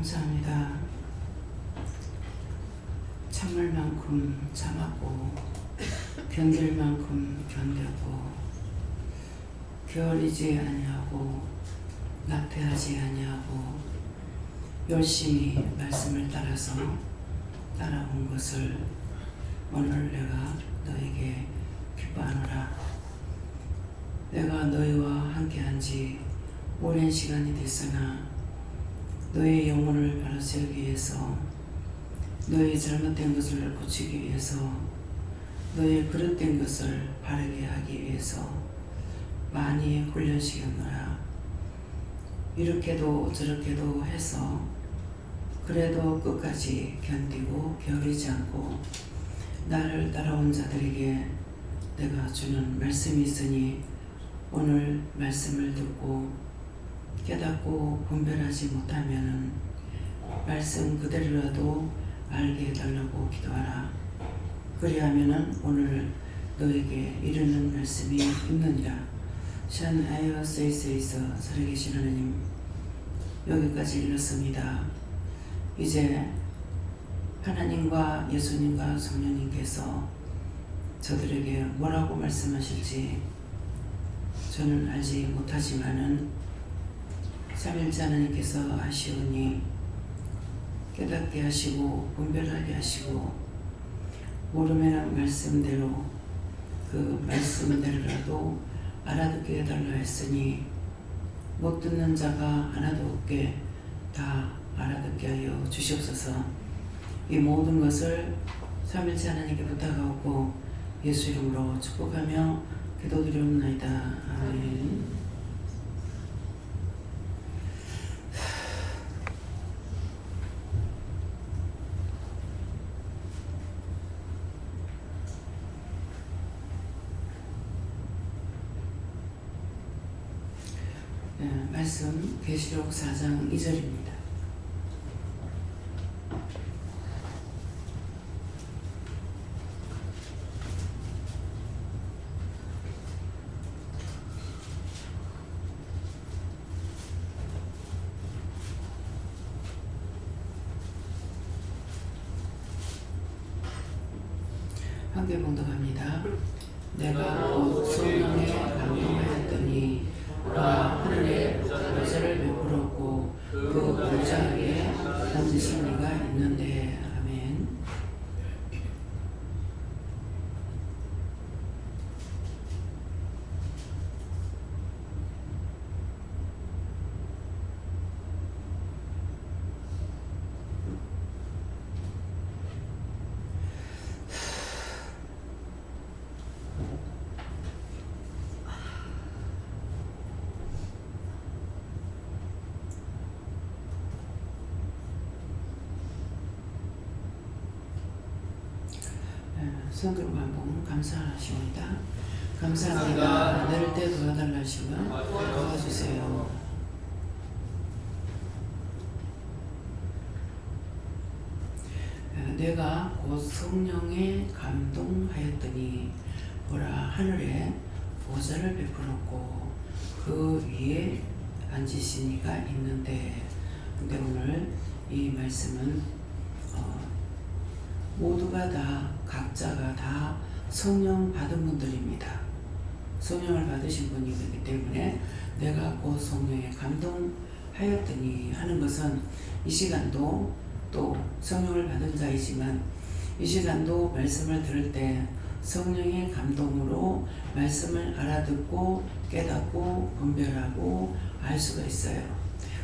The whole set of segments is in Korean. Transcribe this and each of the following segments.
감사합니다. 참을 만큼 참았고 견딜 만큼 견뎠고 게을리지 아니하고 낙태하지 아니하고 열심히 말씀을 따라서 따라온 것을 오늘 내가 너에게 기뻐하노라. 내가 너희와 함께한 지 오랜 시간이 됐으나 너의 영혼을 바로 세우기 위해서, 너의 잘못된 것을 고치기 위해서, 너의 그릇된 것을 바르게 하기 위해서 많이 훈련시켰노라. 이렇게도 저렇게도 해서 그래도 끝까지 견디고 게으르지 않고 나를 따라온 자들에게 내가 주는 말씀이 있으니 오늘 말씀을 듣고 깨닫고 분별하지 못하면은 말씀 그대로라도 알게 해달라고 기도하라. 그리하면은 오늘 너에게 이르는 말씀이 있느니라. 샨 아이어 세이세이서 살아계신 하나님, 여기까지 읽었습니다. 이제 하나님과 예수님과 성령님께서 저들에게 뭐라고 말씀하실지 저는 알지 못하지만은 삼일째 하나님께서 아시오니 깨닫게 하시고 분별하게 하시고 모르면 말씀대로 그 말씀대로라도 알아듣게 해달라 했으니 못 듣는 자가 하나도 없게 다 알아듣게 하여 주시옵소서. 이 모든 것을 삼일째 하나님께 부탁하고 예수 이름으로 축복하며 기도드리옵나이다. 아멘. 말씀 계시록 4장 2절입니다. 함께 봉독합니다. 내가 곧 성령에 감동하였더니 하늘에 보좌를 베풀었고 그 보좌 위에 앉으신 이가 있는데. 아멘. 성도로 한번 감사하십니다. 감사합니다. 내릴 때 도와달라 하시면 도와주세요. 내가 곧 성령에 감동하였더니 보라, 하늘에 보좌를 베풀었고 그 위에 앉으신 이가 있는데. 근데 오늘 이 말씀은 모두가 다, 각자가 다 성령 받은 분들입니다. 성령을 받으신 분이기 때문에 내가 곧 성령에 감동하였더니 하는 것은 이 시간도 또 성령을 받은 자이지만 이 시간도 말씀을 들을 때 성령의 감동으로 말씀을 알아듣고 깨닫고 분별하고 알 수가 있어요.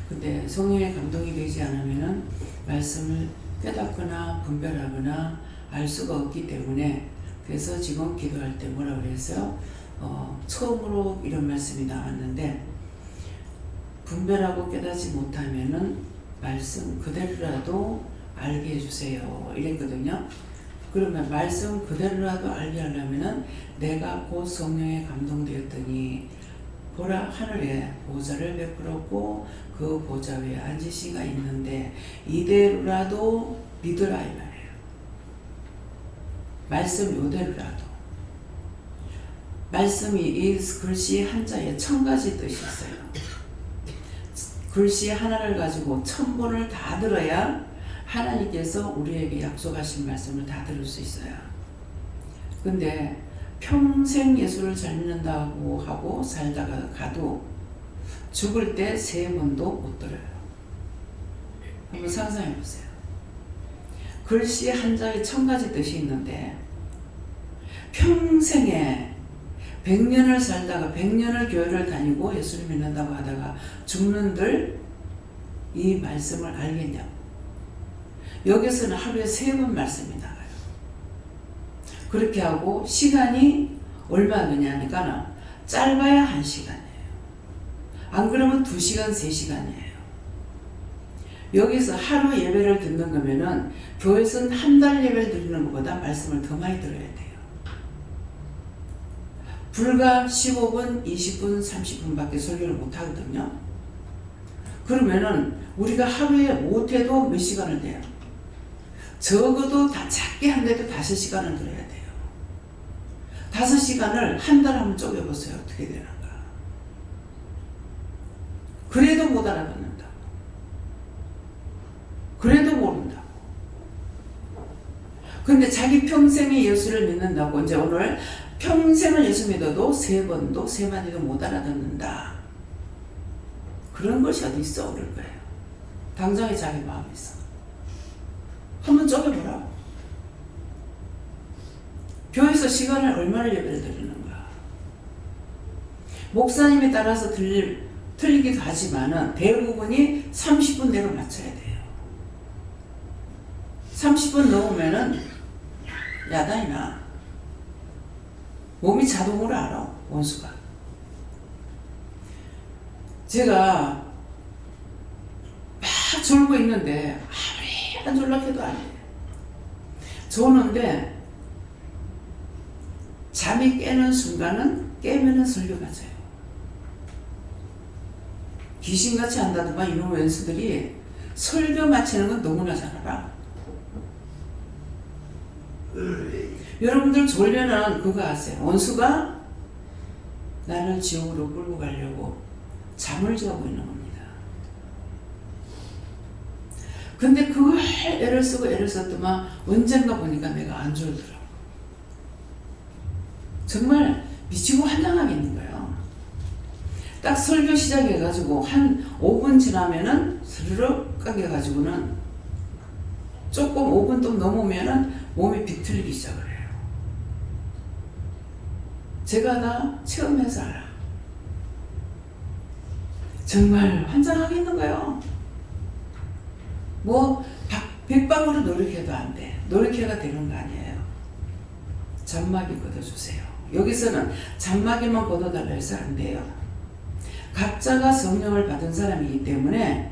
근데 성령의 감동이 되지 않으면은 말씀을 깨닫거나 분별하거나 알 수가 없기 때문에, 그래서 지금 기도할 때 뭐라고 그랬어요? 처음으로 이런 말씀이 나왔는데 분별하고 깨닫지 못하면은 말씀 그대로라도 알게 해주세요 이랬거든요. 그러면 말씀 그대로라도 알게 하려면은 내가 곧 성령에 감동되었더니 보라, 하늘에 보좌를 베풀었고 그 보좌 위에 앉으신 이가 있는데 이대로라도 믿으라 이 말이에요. 말씀 요대로라도. 말씀이 이 글씨 한자에 1000가지 뜻이 있어요. 글씨 하나를 가지고 1000번을 다 들어야 하나님께서 우리에게 약속하신 말씀을 다 들을 수 있어요. 근데 평생 예수를 잘 믿는다고 하고 살다가 가도 죽을 때 3번도 못 들어요. 한번 상상해 보세요. 글씨 한 장에 1000가지 뜻이 있는데 평생에 100년을 살다가 100년을 교회를 다니고 예수를 믿는다고 하다가 죽는들 이 말씀을 알겠냐고. 여기서는 하루에 3번 말씀이 나가요. 그렇게 하고 시간이 얼마 되냐니까 짧아야 1시간이에요. 안 그러면 2시간, 3시간이에요. 여기서 하루 예배를 듣는 거면은 교회에서는 한 달 예배를 드리는 것보다 말씀을 더 많이 들어야 돼요. 불과 15분, 20분, 30분밖에 설교를 못 하거든요. 그러면은 우리가 하루에 못해도 몇 시간을 돼요? 적어도 다 작게 한데도 5시간을 들어야 돼요. 5시간을 한 달 한번 쪼개보세요. 어떻게 되는가. 그래도 못 알아듣는다. 그래도 모른다. 근데 자기 평생에 예수를 믿는다고 이제 오늘 평생을 예수 믿어도 3번도 3마디도 못 알아듣는다. 그런 것이 어디 있어? 그럴 거예요. 당장에 자기 마음에 있어. 한번 쪼개보라고. 교회에서 시간을 얼마나 예배를 드리는 거야. 목사님에 따라서 틀리기도 하지만은 대부분이 30분 내로 맞춰야 돼요. 30분 넘으면은 야단이 나. 몸이 자동으로 알아. 원수가. 제가 막 졸고 있는데 아무리 안 졸라해도 안 돼요. 조는데 잠이 깨는 순간은 깨면은 설교 맞아요. 귀신같이 한다더만 이놈 왼수들이 설교 마치는 건 너무나 잘 알아. 여러분들 졸면은 그거 아세요? 원수가 나를 지옥으로 끌고 가려고 잠을 자고 있는 겁니다. 근데 그걸 애를 쓰고 애를 썼더만 언젠가 보니까 내가 안 졸더라고. 정말 미치고 환장하겠는 거예요. 딱 설교 시작해가지고 한 5분 지나면은 스르륵 까게가지고는 조금 5분 좀 넘으면은 몸이 비틀리기 시작을 해요. 제가 다 체험해서 알아. 정말 환장하겠는 거예요. 뭐 백방으로 노력해도 안 돼. 노력해가 되는 거 아니에요. 잔마귀 걷어주세요. 여기서는 잔마귀만 걷어달라 해서 안 돼요. 각자가 성령을 받은 사람이기 때문에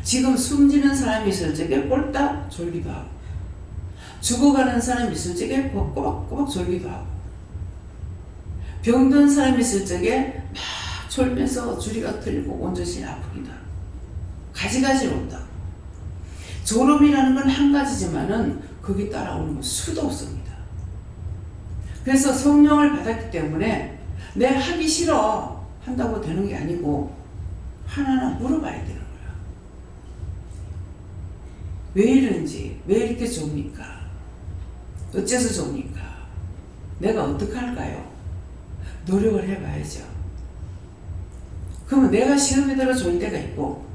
지금 숨지는 사람이 있을 적에 꼴딱 졸기도 하고 죽어가는 사람이 있을 적에 꼬박꼬박 졸기도 하고 병든 사람이 있을 적에 막 졸면서 주리가 틀리고 온전히 아프기도 하고 가지가지 온다. 졸음이라는 건 한 가지지만은 거기 따라오는 건 수도 없습니다. 그래서 성령을 받았기 때문에 내 하기 싫어 한다고 되는 게 아니고 하나하나 물어봐야 되는 거야. 왜 이런지, 왜 이렇게 좋습니까? 어째서 좋습니까? 내가 어떻게 할까요? 노력을 해봐야죠. 그러면 내가 시험에 들어 졸 때가 있고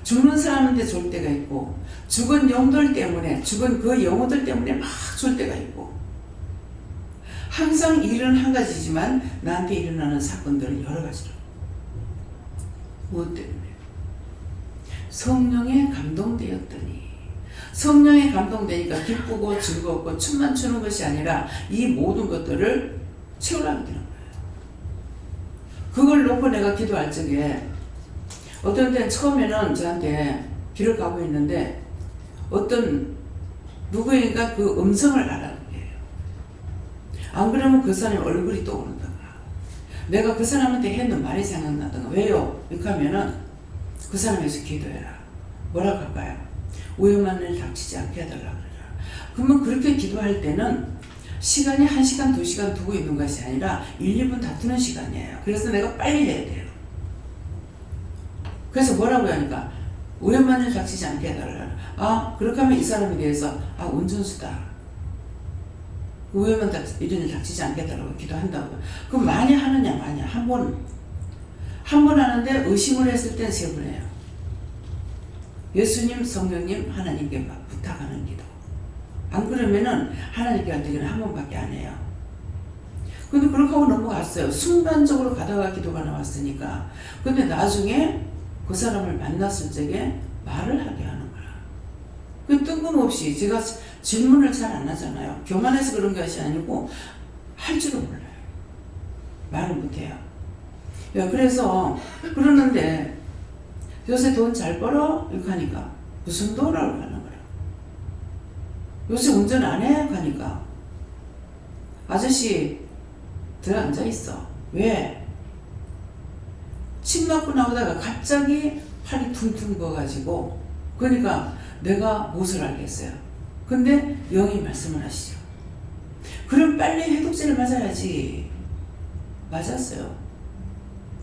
죽는 사람한테 졸 때가 있고 죽은 영들 때문에 죽은 그 영혼들 때문에 막 졸 때가 있고 항상 일은 한 가지지만 나한테 일어나는 사건들은 여러 가지로. 무엇 때문에? 성령에 감동되었더니 성령에 감동되니까 기쁘고 즐겁고 춤만 추는 것이 아니라 이 모든 것들을 채우려고 되는 거예요. 그걸 놓고 내가 기도할 적에 어떤 때는 처음에는 저한테 길을 가고 있는데 어떤 누구인가 그 음성을 알아는 거예요. 안 그러면 그 사람의 얼굴이 떠오른다가 내가 그 사람한테 했는 말이 생각나다가 왜요? 이렇게 하면은 그 사람에서 기도해라. 뭐라고 할까요? 위험한 일 닥치지 않게 해달라 그래라. 그러면 그렇게 기도할 때는 시간이 1시간, 2시간 두고 있는 것이 아니라 1, 2분 다투는 시간이에요. 그래서 내가 빨리 해야 돼요. 그래서 뭐라고 하니까 오염만을 닥치지 않게 해달라. 아, 그렇게 하면 이 사람에 대해서 아, 운전수다. 오염만 이런 일 닥치지 않게 해달라고 기도한다고. 그럼 많이 하느냐, 많이. 한 번 하는데 의심을 했을 땐 3번 해요. 예수님, 성령님, 하나님께 막 부탁하는 기도. 안 그러면은 하나님께 할 때는 한 번밖에 안 해요. 근데 그렇게 하고 넘어갔어요. 순간적으로 가다가 기도가 나왔으니까. 근데 나중에 그 사람을 만났을 적에 말을 하게 하는 거야. 그 뜬금없이 제가 질문을 잘 안 하잖아요. 교만해서 그런 것이 아니고 할 줄은 몰라요. 말을 못해요. 그래서 그러는데 요새 돈 잘 벌어? 이렇게 하니까 무슨 돈을 하는 거야. 요새 운전 안 해? 하니까 아저씨 들어앉아 있어. 왜? 침 맞고 나오다가 갑자기 팔이 퉁퉁 부어가지고 그러니까 내가 무엇을 알겠어요. 근데 영이 말씀을 하시죠. 그럼 빨리 해독제를 맞아야지. 맞았어요.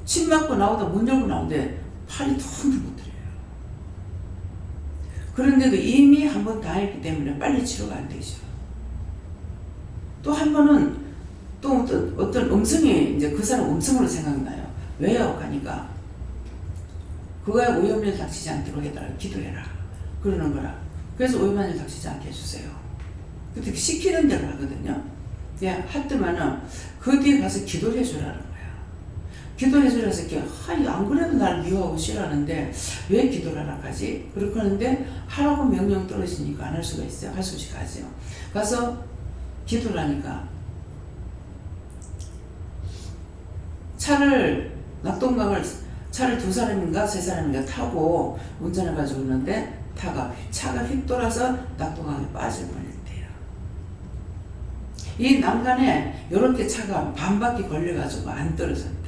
침 맞고 나오다 문 열고 나오는데 팔이 퉁퉁 부어요. 그런데도 이미 한 번 당했기 때문에 빨리 치료가 안 되죠. 또 한 번은 또 어떤 음성이 이제 그 사람 음성으로 생각나요. 왜요? 하니까 그거야 오염을 닥치지 않도록 해달라. 기도해라. 그러는 거라. 그래서 오염을 닥치지 않게 해주세요. 그때 시키는 대로 하거든요. 예, 하더만은 그 뒤에 가서 기도를 해주라는 거야. 기도를 해주라서 이렇게 안 그래도 나를 미워하고 싫어하는데 왜 기도를 하라 하지? 그렇게 하는데 하라고 명령 떨어지니까 안 할 수가 있어요. 할 수 없이 가죠. 가서 기도를 하니까 낙동강을 차를 2사람인가 3사람인가 타고 운전해가지고 오는데 차가 휙 돌아서 낙동강에 빠질 뻔했대요. 이 난간에 이렇게 차가 반바퀴 걸려가지고 안 떨어졌대요.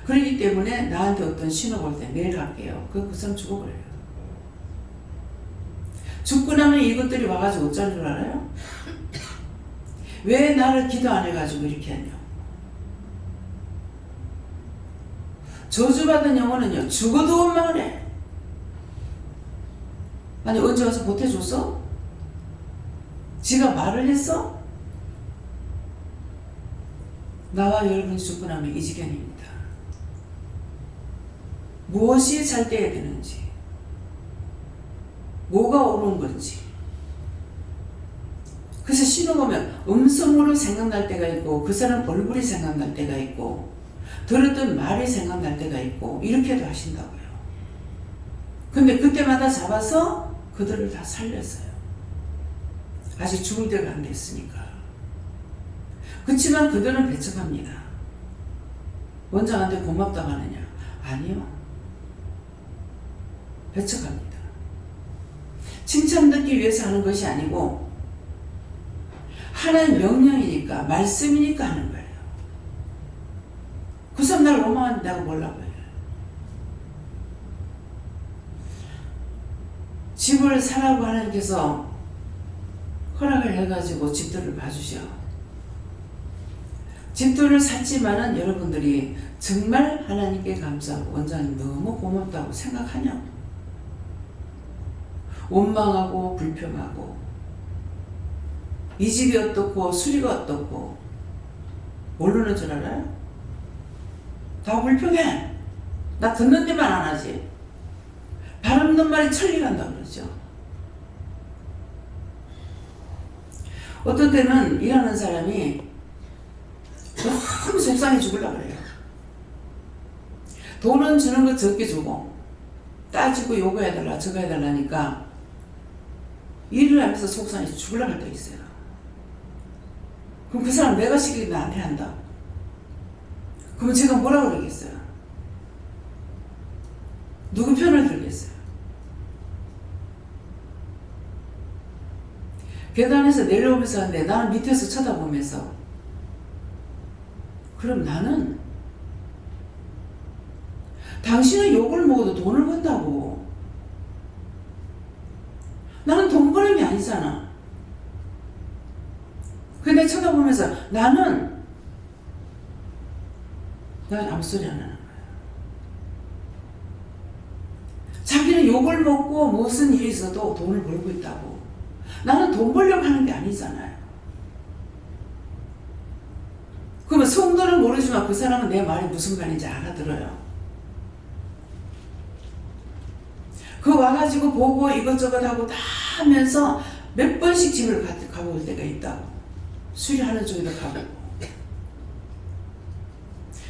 그렇기 때문에 나한테 어떤 신호가 올 때 내일 갈게요. 그 사람 죽어버려요. 죽고 나면 이것들이 와가지고 어쩌는 줄 알아요? 왜 나를 기도 안 해가지고 이렇게 했냐? 저주받은 영혼은요, 죽어도 원망을 해. 아니, 언제 와서 보태줬어? 지가 말을 했어? 나와 여러분이 죽고 나면 이 지경입니다. 무엇이 잘 돼야 되는지, 뭐가 옳은 건지. 그래서 신호 보면 음성으로 생각날 때가 있고, 그 사람 얼굴이 생각날 때가 있고, 들었던 말이 생각날 때가 있고 이렇게도 하신다고요. 근데 그때마다 잡아서 그들을 다 살렸어요. 아직 죽을 때가 안 됐으니까. 그렇지만 그들은 배척합니다. 원장한테 고맙다고 하느냐? 아니요. 배척합니다. 칭찬 듣기 위해서 하는 것이 아니고 하나님 명령이니까 말씀이니까 하는 거예요. 그 사람 나를 원망한다고 뭐라고 해요. 집을 사라고 하나님께서 허락을 해가지고 집들을 봐주셔. 집들을 샀지만은 여러분들이 정말 하나님께 감사하고 원장님 너무 고맙다고 생각하냐고. 원망하고 불평하고 이 집이 어떻고 수리가 어떻고 모르는 줄 알아요? 다 불평해. 나 듣는 데만 안 하지. 발 없는 말이 천리간다 그러죠. 어떤 때는 일하는 사람이 너무 속상해 죽으려고 그래요. 돈은 주는 거 적게 주고 따지고 요거 해달라 저거 해달라니까 일을 하면서 속상해서 죽으려고 할 때 있어요. 그럼 그 사람 내가 시키기 나한테 한다. 그럼 제가 뭐라고 그러겠어요? 누구 편을 들겠어요? 계단에서 내려오면서 하는데 나는 밑에서 쳐다보면서 그럼 나는 당신은 욕을 먹어도 돈을 번다고. 나는 돈벌음이 아니잖아. 근데 쳐다보면서 나는 아무 소리 안 하는 거야. 자기는 욕을 먹고 무슨 일이 있어도 돈을 벌고 있다고. 나는 돈 벌려고 하는 게 아니잖아요. 그러면 성도는 모르지만 그 사람은 내 말이 무슨 말인지 알아들어요. 그 와가지고 보고 이것저것 하고 다 하면서 몇 번씩 집을 가볼 때가 있다고. 수리하는 쪽에도 가보고.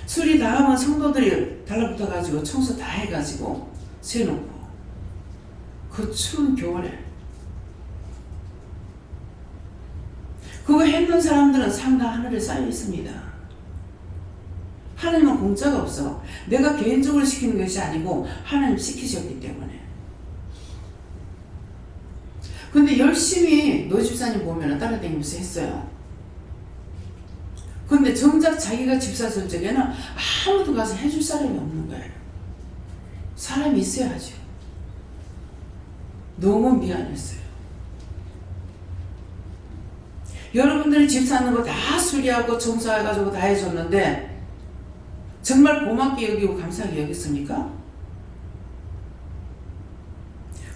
수리 다 하면 성도들이 달라붙어가지고 청소 다 해가지고 세놓고. 그 추운 겨울에. 그거 했는 사람들은 상당 하늘에 쌓여 있습니다. 하나님은 공짜가 없어. 내가 개인적으로 시키는 것이 아니고 하나님 시키셨기 때문에. 근데 열심히 노 집사님 보면 따라다니면서 했어요. 근데 정작 자기가 집사 설 적에는 아무도 가서 해줄 사람이 없는 거예요. 사람이 있어야죠. 너무 미안했어요. 여러분들이 집 사는 거 다 수리하고 청소해가지고 다 해줬는데 정말 고맙게 여기고 감사하게 여겼습니까?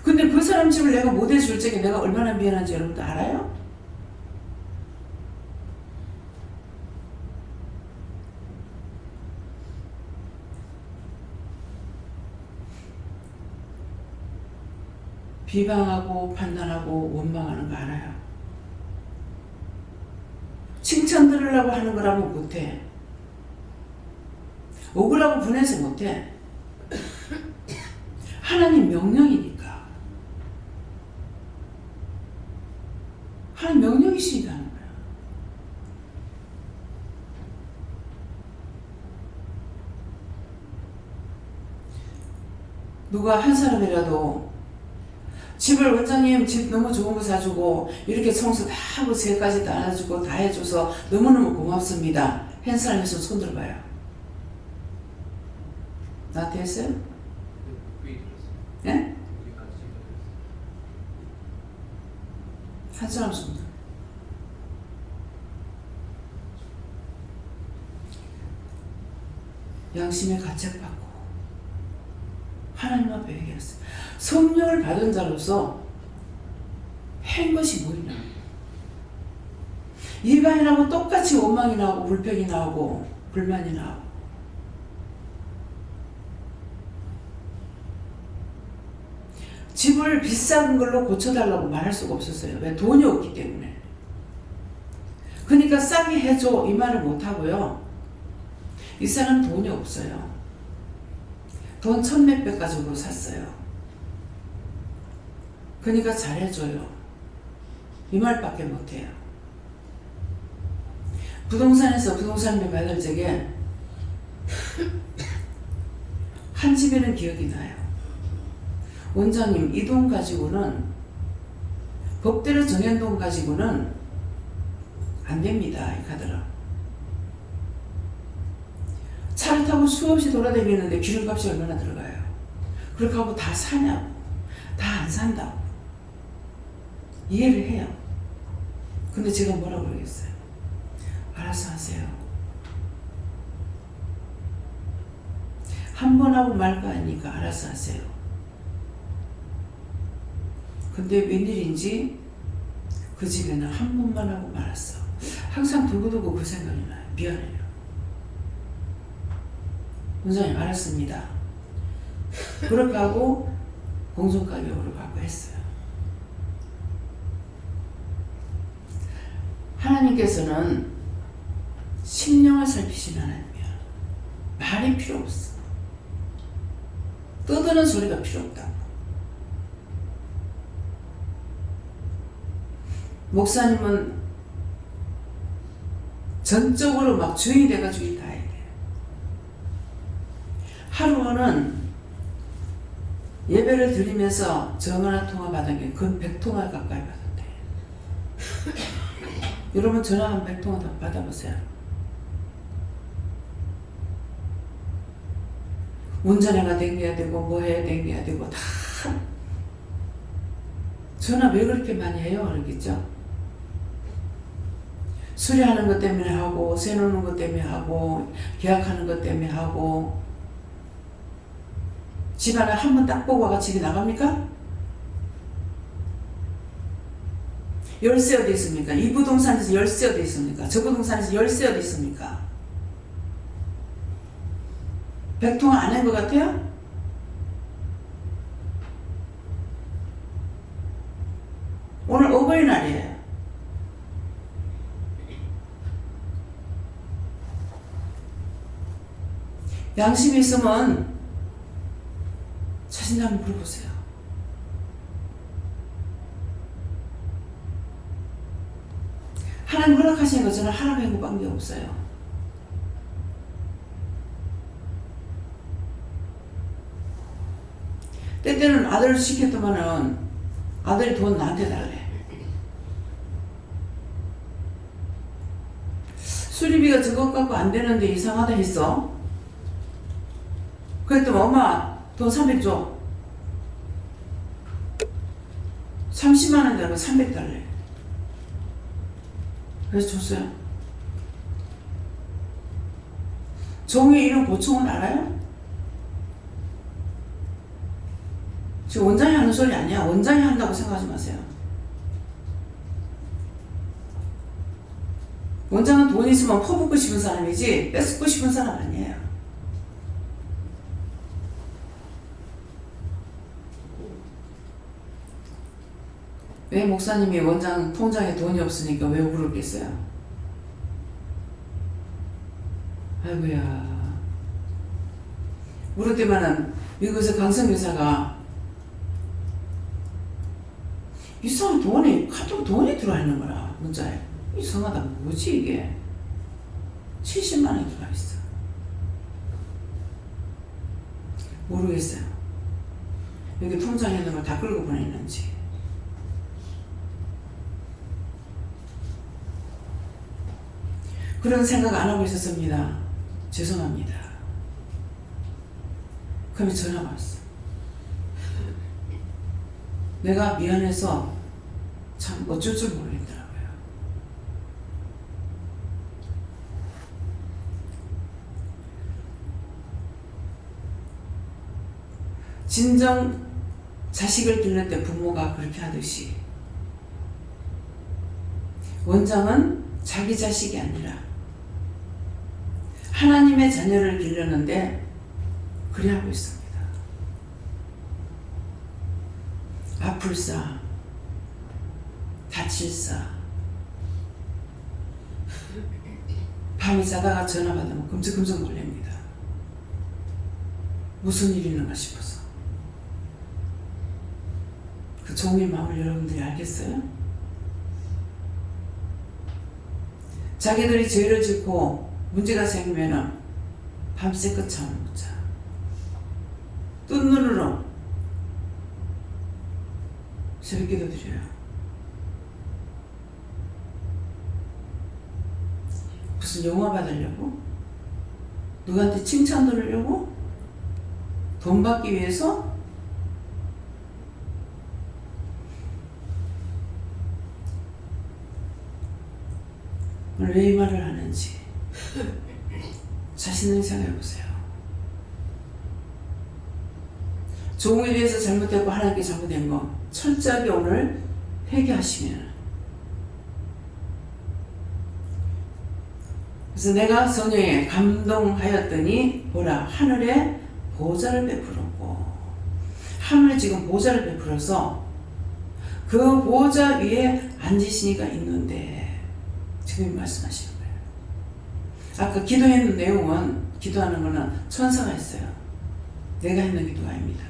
근데 그 사람 집을 내가 못 해줄 적에 내가 얼마나 미안한지 여러분도 알아요? 비방하고 판단하고 원망하는 거 알아요? 칭찬 들으려고 하는 거라면 못해. 억울하고 분해서 못해. 하나님 명령이니까. 하나님 명령이시니까 하는 거야. 누가 한 사람이라도 집을 원장님 집 너무 좋은 거 사주고 이렇게 청소 다 하고 새까지 다 안아주고 다 해줘서 너무너무 고맙습니다. 한 사람 있으면 손 들어봐요. 나한테 했어요? 네? 한 사람 손 들어. 양심의 가책받고 하나님 앞에 얘기했어요. 성령을 받은 자로서 한 것이 뭐냐? 일반인하고 똑같이 원망이 나오고 불평이 나오고 불만이 나오고. 집을 비싼 걸로 고쳐달라고 말할 수가 없었어요. 왜? 돈이 없기 때문에. 그러니까 싸게 해줘 이 말을 못하고요. 이 사람 돈이 없어요. 돈 1,000몇백 가지고 샀어요. 그러니까 잘해줘요. 이 말밖에 못해요. 부동산에서 부동산비 받을 적에 한 집에는 기억이 나요. 원장님 이 돈 가지고는 법대로 정한 돈 가지고는 안 됩니다. 이 카드로. 차를 타고 수없이 돌아다니는데 기름값이 얼마나 들어가요? 그렇게 하고 다 사냐고. 다 안 산다고. 이해를 해요. 근데 제가 뭐라고 그러겠어요? 알아서 하세요. 한 번 하고 말까 하니까 알아서 하세요. 근데 웬일인지 그 집에는 한 번만 하고 말았어. 항상 두고두고 그 생각이 나요. 미안해요. 원장님 알았습니다. 그렇게 하고 공정가격으로 받고 했어요. 하나님께서는 심령을 살피시는 하나님이야. 말이 필요 없어. 떠드는 소리가 필요 없다고. 목사님은 전적으로 막 주인이 돼가지고 일 다 해야 돼. 하루는 예배를 드리면서 전화 통화 받은 게 근 100통화 가까이 받았대. 여러분 전화 한 100통화 더 받아보세요. 운전해가 댕겨야 되고 뭐 해야 댕겨야 되고 다 전화 왜 그렇게 많이 해요? 그러겠죠? 수리하는 것 때문에 하고 세놓는 것 때문에 하고 계약하는 것 때문에 하고 집안을 한 번 딱 보고 와가 집에 나갑니까? 열쇠 어디 있습니까? 이 부동산에서 열쇠 어디 있습니까? 저 부동산에서 열쇠 어디 있습니까? 백통화 안 한 것 같아요? 오늘 어버이날이에요. 양심이 있으면 자신을 한번 물어보세요. 하나님 허락하시는 거 저는 하나 배고 딴 게 없어요. 때때는 아들을 시켰더만은 아들이 돈 나한테 달래. 수리비가 저것 갖고 안 되는데 이상하다 했어. 그랬더니 엄마 돈 300 줘. 30만 원 달고 300 달래. 그래서 줬어요. 종의 이름 보충은 알아요? 지금 원장이 하는 소리 아니야. 원장이 한다고 생각하지 마세요. 원장은 돈 있으면 퍼붓고 싶은 사람이지 뺏고 싶은 사람 아니에요. 왜 목사님이 원장 통장에 돈이 없으니까 왜 울었겠어요? 아이고야. 울을 때만은 미국에서 강성 교사가 이상한 돈이 카톡 돈이 들어와 있는 거라 문자에. 이상하다. 뭐지 이게? 70만 원이 들어와 있어. 모르겠어요. 여기 통장에 있는 걸 다 끌고 보냈는지. 그런 생각 안 하고 있었습니다. 죄송합니다. 그러면 전화가 왔어. 내가 미안해서 참 어쩔 줄 모르겠더라고요. 진정 자식을 기를 때 부모가 그렇게 하듯이 원장은 자기 자식이 아니라 하나님의 자녀를 기르는데 그리 하고 있습니다. 아플싸, 다칠싸, 밤에 자다가 전화 받으면 끔찍끔찍 놀랍니다. 무슨 일이 있는가 싶어서. 그 종의 마음을 여러분들이 알겠어요? 자기들이 죄를 짓고 문제가 생기면은 밤새 끝잠을 못 자. 뜬 눈으로 새벽 기도 드려요. 무슨 영화 받으려고? 누구한테 칭찬 들으려고? 돈 받기 위해서? 오늘 왜 이 말을 하는지 자신을 생각해 보세요. 종에 대해서 잘못했고 하나님께 잘못된 거 철저하게 오늘 회개하시면, 그래서 내가 성령에 감동하였더니 보라 하늘에 보좌를 베풀었고, 하늘에 지금 보좌를 베풀어서 그 보좌 위에 앉으시니가 있는데 지금 말씀하시는 거예요. 아까 기도했는 내용은, 기도하는 거는 천사가 했어요. 내가 했는 기도가 아닙니다.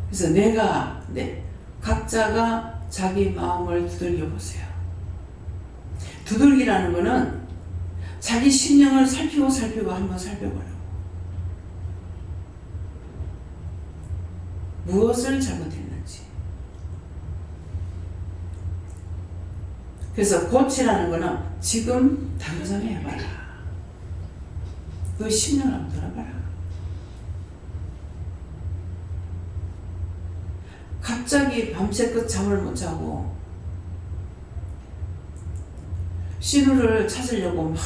그래서 각자가 자기 마음을 두들겨 보세요. 두들기라는 거는 자기 심령을 살피고 한번 살펴보라고. 무엇을 잘못했는지. 그래서 고치라는 거는 지금 당장 해봐라. 그 심령을 한번 돌아봐라. 갑자기 밤새껏 잠을 못 자고 신우를 찾으려고 막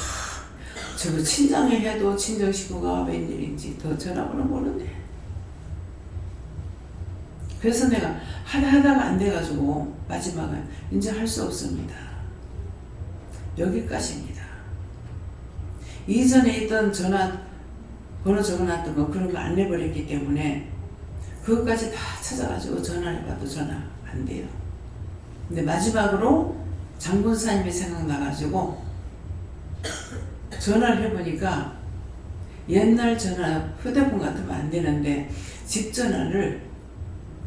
저거 친정에 해도 친정 식구가 웬일인지 더 전화번호 모르네. 그래서 내가 하다가 안 돼가지고 마지막은 이제 할 수 없습니다. 여기까지입니다. 이전에 있던 전화 번호 적어놨던 거 그런 거 안 내버렸기 때문에 그것까지 다 찾아가지고 전화를 해봐도 전화 안 돼요. 근데 마지막으로 장군사님이 생각나가지고 전화를 해보니까 옛날 전화 휴대폰 같으면 안 되는데 집 전화를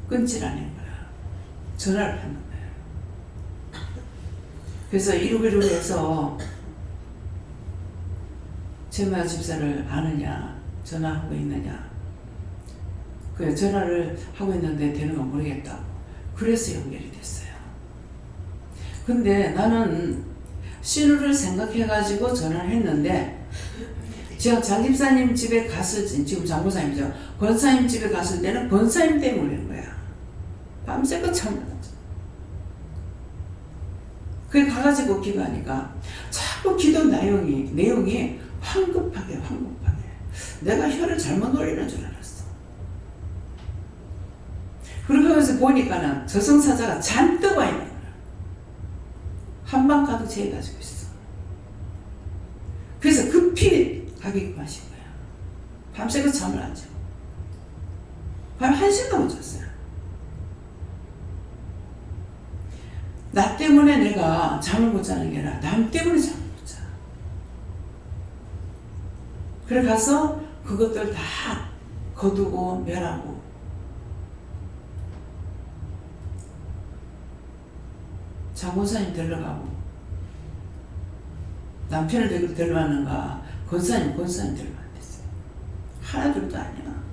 끊지라는 거야. 전화를 하는 거야. 그래서 1616에서 최마 집사를 아느냐, 전화하고 있느냐. 그 전화를 하고 있는데 되는 건 모르겠다고. 그래서 연결이 됐어요. 근데 나는 신우를 생각해가지고 전화를 했는데 제가 장 집사님 집에 갔을 때, 지금 장고사님이죠. 권사님 집에 갔을 때는 권사님 때문인 거야. 밤새껏 참았죠. 그래 가가지고 기도하니까 자꾸 기도 내용이 황급하게 내가 혀를 잘못 놀리는 줄 알았어. 그렇게 하면서 보니까는 저승사자가 잔뜩 와 있는 거야. 한방 가도 죄 가지고 있어. 그래서 급히 가게끔 하신 거야. 밤새고 잠을 안 자고. 밤 1시간 못 잤어요. 나 때문에 내가 잠을 못 자는 게 아니라 남 때문에 잠을 못 자. 그래 가서 그것들 다 거두고 멸하고 장고사님 데려가고 남편을 데려왔는가 권사님 데려왔댔어요. 하나둘도 아니야.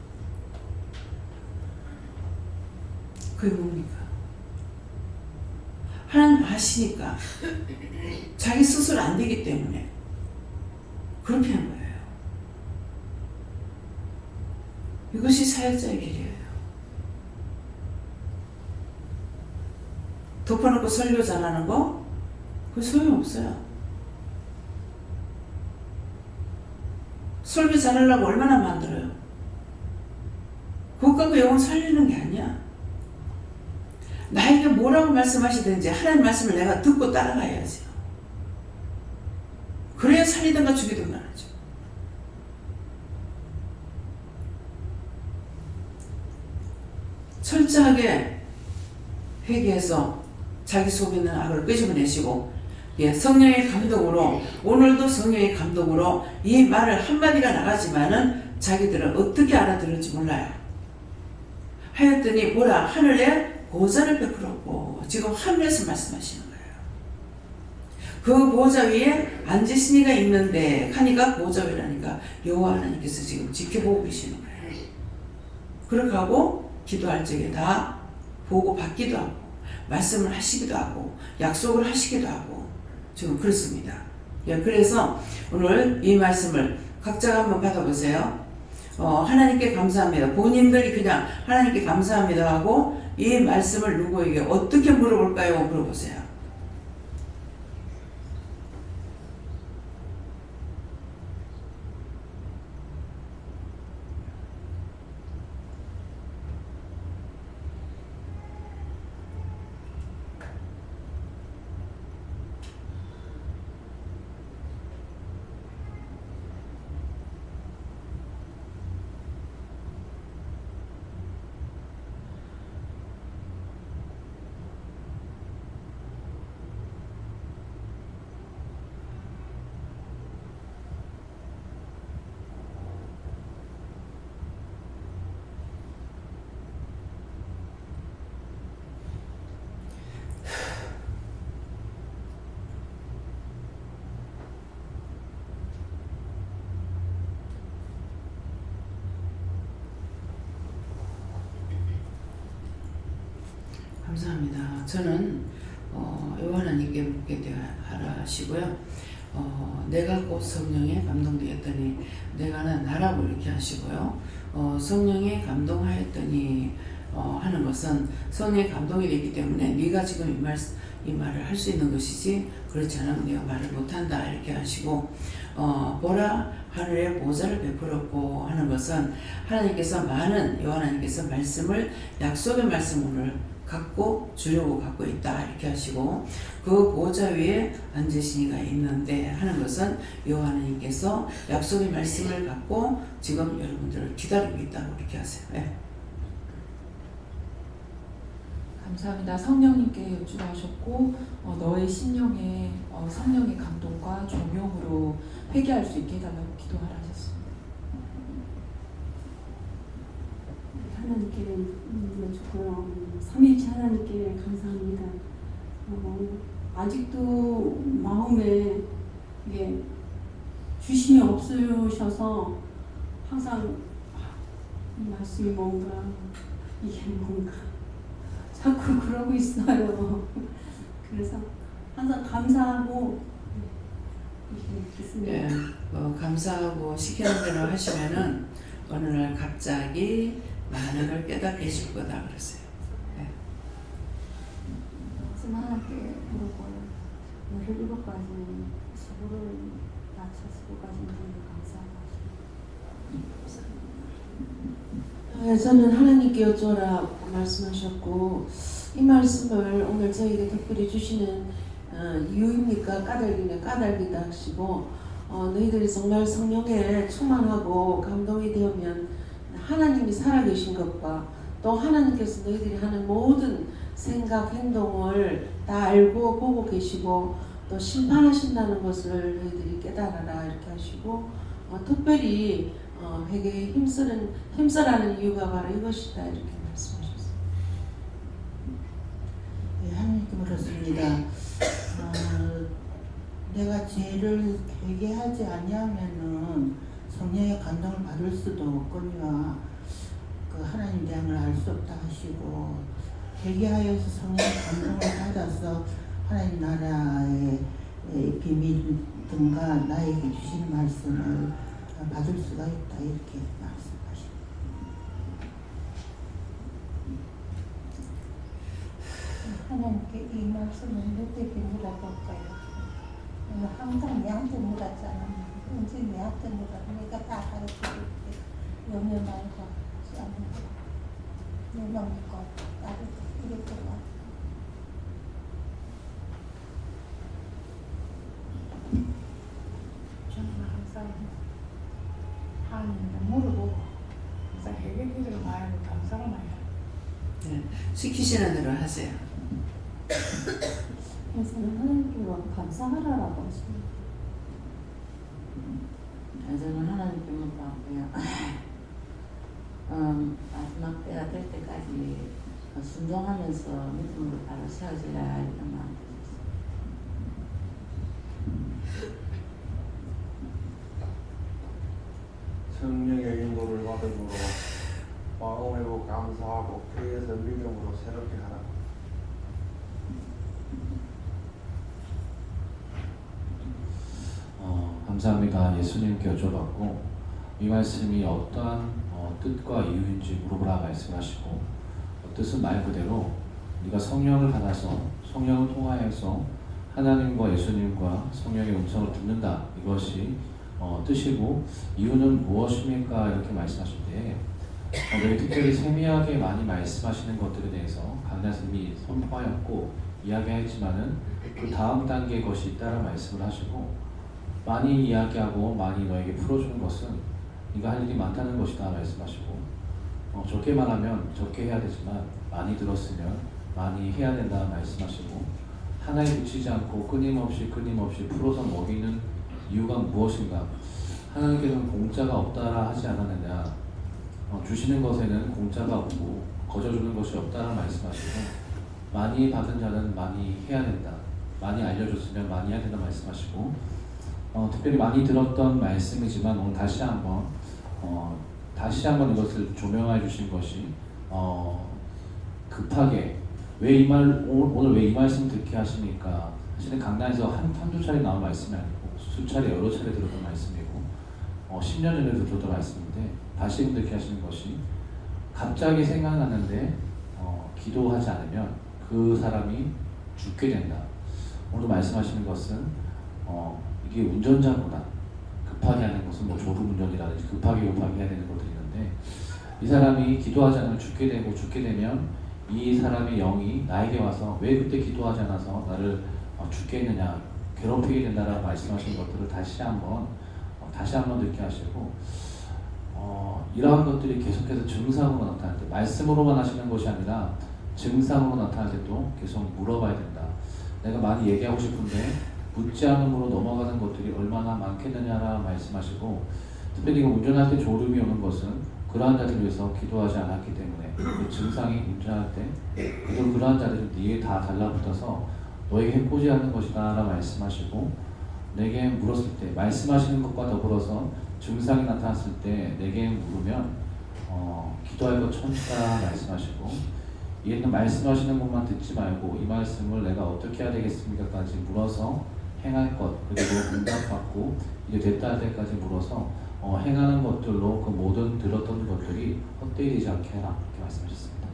그게 뭡니까? 하나님 아시니까 자기 스스로 안 되기 때문에 그렇게 한 거예요. 이것이 사역자의 길이에요. 덮어놓고 설교 잘하는 거? 그거 소용없어요. 설교 잘하려고 얼마나 만들어요. 그것 갖고 영혼 살리는 게 아니야. 나에게 뭐라고 말씀하시든지 하나님 말씀을 내가 듣고 따라가야지. 그래야 살리든가 죽이든가 하죠. 철저하게 회개해서 자기 속에 있는 악을 끄집어내시고 성령의 감동으로 오늘도 성령의 감동으로 이 말을 한마디가 나가지만은 자기들은 어떻게 알아들을지 몰라요. 하였더니 보라 하늘에 보좌를 베풀었고 지금 하늘에서 말씀하시는 거예요. 그 보좌 위에 앉으신 이가 있는데 하니까 보좌 위라니까 여호와 하나님께서 지금 지켜보고 계시는 거예요. 그렇게 하고 기도할 적에 다 보고 받기도 하고 말씀을 하시기도 하고 약속을 하시기도 하고 지금 그렇습니다. 그래서 오늘 이 말씀을 각자가 한번 받아보세요. 하나님께 감사합니다. 본인들이 그냥 하나님께 감사합니다 하고 이 말씀을 누구에게 어떻게 물어볼까요? 물어보세요. 감사합니다. 저는 하나님께 묻게 하시고요. 내가 곧 성령에 감동되었더니 내가는 나라고 이렇게 하시고요. 성령에 감동하였더니 하는 것은 성령에 감동이 되기 때문에 네가 지금 이 말을 할 수 있는 것이지 그렇지 않으면 내가 말을 못한다 이렇게 하시고 보라 하늘에 보좌를 베풀었고 하는 것은 하나님께서 많은 여호와 하나님께서 말씀을 약속의 말씀을 갖고 주려고 갖고 있다 이렇게 하시고 그 보좌 위에 앉으신 이가 있는데 하는 것은 여호와 하나님께서 약속의 말씀을 갖고 지금 여러분들을 기다리고 있다고 이렇게 하세요. 네. 감사합니다. 성령님께 여쭈하셨고 너의 심령에 성령의 감동과 조명으로 회개할 수 있게 해달라고 기도하라 하셨습니다. 하나님께 여쭙고요. 삼위일체 하나님께 감사합니다. 아직도 마음에 이게 주심이 없으셔서 항상 이 말씀이 뭔가 이게 뭔가 자꾸 그러고 있어요. 그래서 항상 감사하고 이렇게 있습니다. 예, 감사하고 시키는 대로 하시면은 어느 날 갑자기 많은 걸 깨닫게 해줄 거다 그랬어요. 예. 하나님께 부르고 17가지 수고를 낮춰서 수고까지 감사하십니다. 저는 하나님께 여쭤라고 말씀하셨고 이 말씀을 오늘 저에게 특별히 주시는 이유입니까? 까닭이네 까닭이다 하시고 너희들이 정말 성령에 충만하고 감동이 되면 하나님이 살아계신 것과 또 하나님께서 너희들이 하는 모든 생각, 행동을 다 알고 보고 계시고 또 심판하신다는 것을 너희들이 깨달아라 이렇게 하시고 특별히 회개에 힘쓰라는 이유가 바로 이것이다 이렇게 말씀하셨습니다. 네, 하나님께 물었습니다. 내가 죄를 회개하지 아니하면은 성령의 감동을 받을 수도 없거니와 그 하나님 대항을 알 수 없다 하시고 회개하여서 성령의 감동을 받아서 하나님 나라의 비밀 등과 나에게 주신 말씀을 받을 수가 있다 이렇게 말씀하십니다. 하나님께 이 말씀을 몇백 번 물어볼까요? 항상 내한테 물었잖아. 언제 내한테 물어? 내가 다 가르쳐줄게. 염려 말고 하지 않는 내 믿고 나를 이랬더라. 저는 항상 하나님께 물어보고 항상 해결기를 많이 하고 감사를 많이 해요. 네, 시키시는 대로 하세요. 그래서는 하나님께 감사하라라고 하십니다. 저는 하나님께 묻고요. 마지막 때가 될 때까지 순종하면서 믿음으로 바로 세워지라 이런 마음 드셨어요. 성령의 인도를 받음으로 마음으로 감사하고 그에서 믿음으로 새롭게 하라. 감사합니다. 예수님께 여쭤봤고 이 말씀이 어떠한 뜻과 이유인지 물어보라 말씀하시고 뜻은 말 그대로 네가 성령을 받아서 성령을 통하여서 하나님과 예수님과 성령의 음성을 듣는다 이것이 뜻이고 이유는 무엇입니까? 이렇게 말씀하실 때 특별히 세미하게 많이 말씀하시는 것들에 대해서 강단스님이 선포하였고 이야기했지만은 그 다음 단계의 것이 있다라 말씀을 하시고 많이 이야기하고 많이 너에게 풀어주는 것은 네가 할 일이 많다는 것이다 말씀하시고 적게 말하면 적게 해야 되지만 많이 들었으면 많이 해야 된다 말씀하시고 하나에 그치지 않고 끊임없이 풀어서 먹이는 이유가 무엇인가? 하나님께서는 공짜가 없다라 하지 않았느냐? 주시는 것에는 공짜가 없고 거저주는 것이 없다라 말씀하시고 많이 받은 자는 많이 해야 된다. 많이 알려줬으면 많이 해야 된다 말씀하시고 특별히 많이 들었던 말씀이지만 오늘 다시 한번 이것을 조명해 주신 것이 급하게 오늘 왜 이 말씀 듣게 하십니까? 사실은 강단에서 한두 차례 나온 말씀이 아니고 수차례 여러 차례 들었던 말씀이고 10년 전에도 들었던 말씀인데 다시 듣게 하시는 것이 갑자기 생각났는데 기도하지 않으면 그 사람이 죽게 된다. 오늘도 말씀하시는 것은 이게 운전자보다 급하게 하는 것은 뭐 졸음운전이라든지 급하게 해야 되는 것들이 있는데 이 사람이 기도하지 않으면 죽게 되고 죽게 되면 이 사람의 영이 나에게 와서 왜 그때 기도하지 않아서 나를 죽게 했느냐 괴롭히게 된다라고 말씀하신 것들을 다시 한번 듣게 하시고 이러한 것들이 계속해서 증상으로 나타날 때 말씀으로만 하시는 것이 아니라 증상으로 나타날 때도 계속 물어봐야 된다. 내가 많이 얘기하고 싶은데 묻지 않음으로 넘어가는 것들이 얼마나 많겠느냐라 말씀하시고 특별히 운전할 때 졸음이 오는 것은 그러한 자들을 위해서 기도하지 않았기 때문에 그 증상이 운전할 때 그래도 그러한 자들이 네게 다 달라붙어서 너에게 해코지 하는 것이다 라 말씀하시고 내게 물었을 때 말씀하시는 것과 더불어서 증상이 나타났을 때 내게 물으면 기도할 것 천지다 말씀하시고 이에는 말씀하시는 것만 듣지 말고 이 말씀을 내가 어떻게 해야 되겠습니까까지 물어서 행할 것 그리고 응답받고 이제 됐다 할 때까지 물어서 행하는 것들로 그 모든 들었던 것들이 헛되이 되지 않게 해라 이렇게 말씀하셨습니다.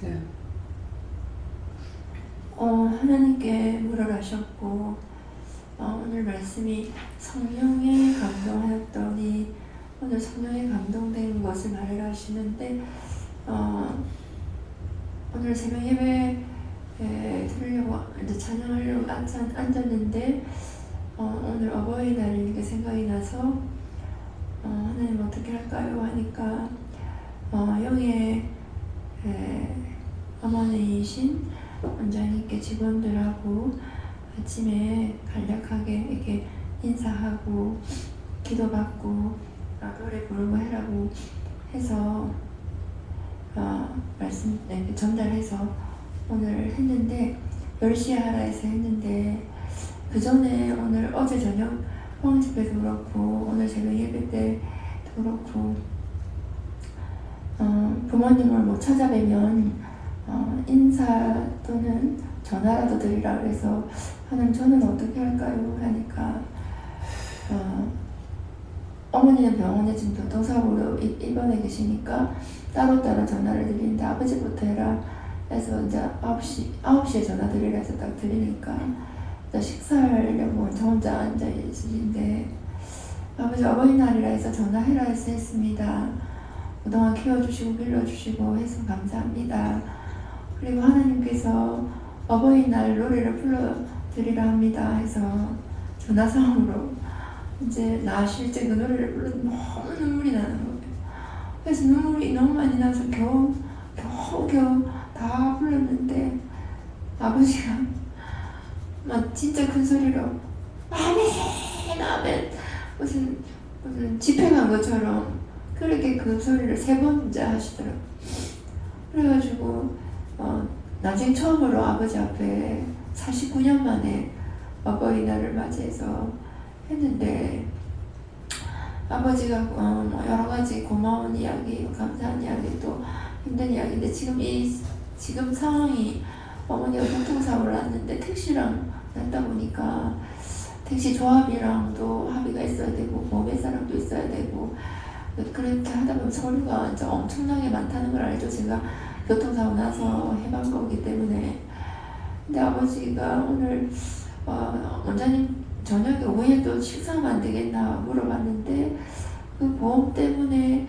네. 하나님께 물어라셨고 오늘 말씀이 성령에 감동하였더니 오늘 성령에 감동된 것을 말을 하시는데 오늘 새벽 예배 들으려고 이제 찬양하려고 앉았는데 오늘 어버이날이 이렇게 생각이 나서 하나님 어떻게 할까요 하니까 영의 어머니이신 원장님께 직원들하고 아침에 간략하게 이렇게 인사하고 기도받고 노래 부르고 해라고 해서 말씀 전달해서 오늘 했는데 10시에 하라 해서 했는데 그 전에 오늘 어제 저녁 황집회도 그렇고 오늘 새벽 예배 때도 그렇고 부모님을 못 찾아뵈면 인사 또는 전화라도 드리라 그래서 하나님 저는 어떻게 할까요 하니까 어머니는 병원에 지금 교통사고로 입원해 계시니까 따로따로 전화를 드리는데 아버지부터 해라 해서 이제 9시에 전화 드리라 해서 딱 드리니까 이제 식사하려고 저 혼자 앉아 있으신데 아버지 어버이날이라 해서 전화해라 해서 했습니다. 그동안 키워주시고 빌려주시고 해서 감사합니다. 그리고 하나님께서 어버이날 노래를 불러드리라 합니다 해서 전화상으로 이제 나실 때 그 노래를 불러도 너무 눈물이 나는 거예요. 그래서 눈물이 너무 많이 나서 겨우 다 불렀는데 아버지가 막 진짜 큰 소리로 아멘 아멘 무슨 집회 간 것처럼 그렇게 그 소리를 3번째 하시더라고요. 그래가지고 나중에 처음으로 아버지 앞에 49년 만에 어버이날을 맞이해서 했는데 아버지가 여러 가지 고마운 이야기, 감사한 이야기 또 힘든 이야기인데 지금 상황이 어머니가 교통사고를 났는데 택시랑 났다 보니까 택시 조합이랑도 합의가 있어야 되고 보험회 사람도 있어야 되고 그렇게 하다 보면 서류가 이제 엄청나게 많다는 걸 알죠. 제가 교통사고 나서 해본 거기 때문에. 근데 아버지가 오늘 원장님 저녁에 오후에도 식사하면 안 되겠나 물어봤는데 그 보험 때문에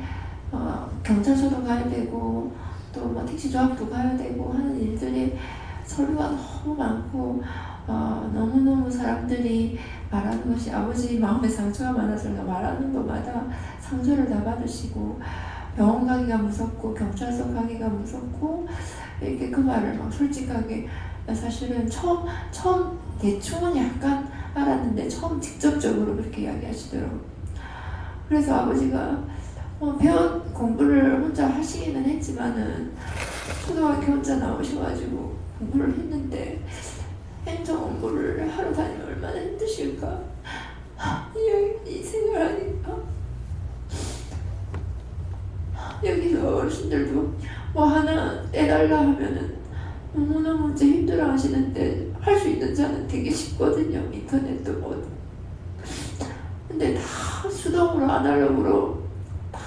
경찰서도 가야 되고 또 뭐 택시 조합도 가야 되고 하는 일들이 서류가 너무 많고 너무너무 사람들이 말하는 것이 아버지 마음에 상처가 많아서 말하는 것마다 상처를 다 받으시고 병원 가기가 무섭고 경찰서 가기가 무섭고 이렇게 그 말을 막 솔직하게 사실은 처음 대충은 약간 알았는데 처음 직접적으로 그렇게 이야기하시더라고요. 그래서 아버지가 배운 공부를 혼자 하시기는 했지만은 초등학교 혼자 나오셔가지고 공부를 했는데 행정 공부를 하러 다니면 얼마나 힘드실까 이 생각을 하니까 여기서 어르신들도 뭐 하나 떼달라 하면은 너무너무 이제 힘들어 하시는데 할 수 있는 자는 되게 쉽거든요. 인터넷도 뭐. 근데 다 수동으로 아날로그로 다